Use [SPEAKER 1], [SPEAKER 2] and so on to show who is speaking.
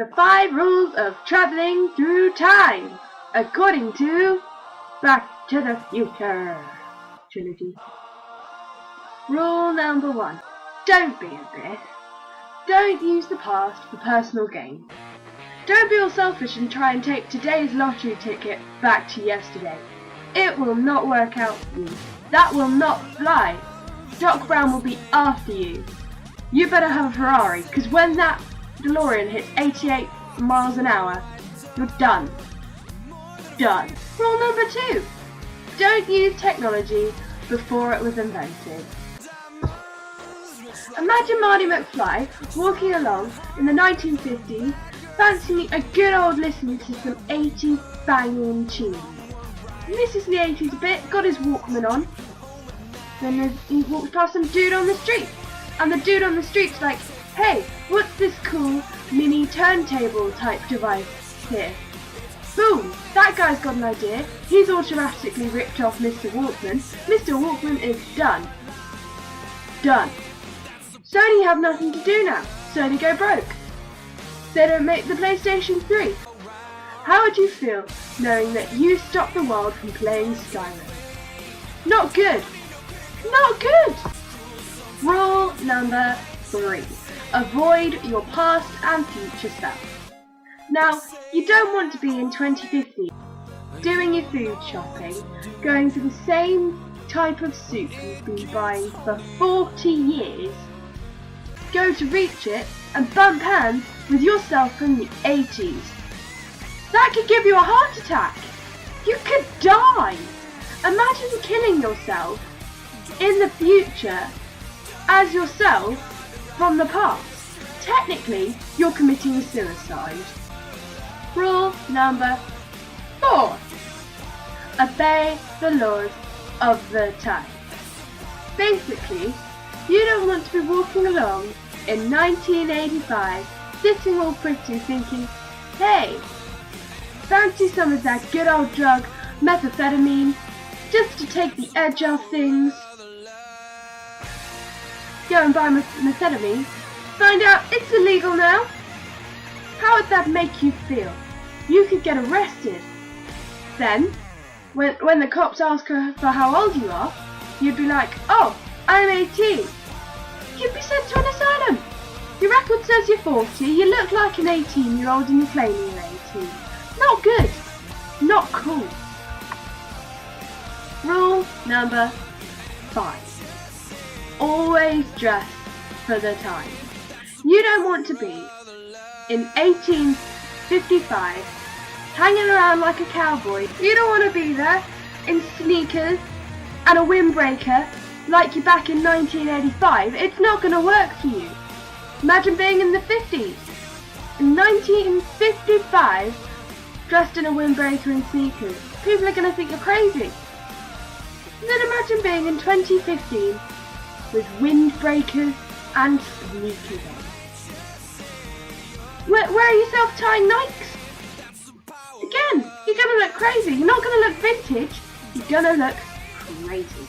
[SPEAKER 1] The 5 rules of traveling through time, according to Back to the Future trilogy. Rule number 1. Don't be a Biff. Don't use the past for personal gain. Don't be all selfish and try and take today's lottery ticket back to yesterday. It will not work out for you. That will not fly. Doc Brown will be after you. You better have a Ferrari, because when that DeLorean hits 88 miles an hour, you're done. Done. Rule number 2. Don't use technology before it was invented. Imagine Marty McFly walking along in the 1950s, fancying a good old listen to some 80s banging tunes. He misses the 80s a bit, got his Walkman on. Then he walks past some dude on the street, and the dude on the street's like, "Hey, what's this cool mini turntable type device here?" Boom! That guy's got an idea. He's automatically ripped off Mr. Walkman. Mr. Walkman is done. Done. Sony have nothing to do now. Sony go broke. They don't make the PlayStation 3. How would you feel knowing that you stopped the world from playing Skyrim? Not good. Not good! Rule number 3. Avoid your past and future self. Now, you don't want to be in 2050 doing your food shopping, going for the same type of soup you've been buying for 40 years, go to reach it and bump hands with yourself from the 80s. That could give you a heart attack. You could die. Imagine killing yourself in the future as yourself from the past. Technically, you're committing suicide. Rule number 4. Obey the laws of the time. Basically, you don't want to be walking along in 1985, sitting all pretty thinking, "Hey, fancy some of that good old drug, methamphetamine, just to take the edge off things." Go and buy methamphetamine, find out it's illegal now. How would that make you feel? You could get arrested. Then, when the cops ask her for how old you are, you'd be like, "Oh, I'm 18. You'd be sent to an asylum. Your record says you're 40, you look like an 18-year-old and you're claiming you're 18. Not good. Not cool. Rule number 5. Always dress for the time. You don't want to be in 1855 hanging around like a cowboy. You don't want to be there in sneakers and a windbreaker like you're back in 1985. It's not going to work for you. Imagine being in the 50s. In 1955, dressed in a windbreaker and sneakers. People are going to think you're crazy. And then imagine being in 2015 with windbreakers and sneakers on. Wear yourself tying Nikes. Again, you're going to look crazy. You're not going to look vintage. You're going to look crazy.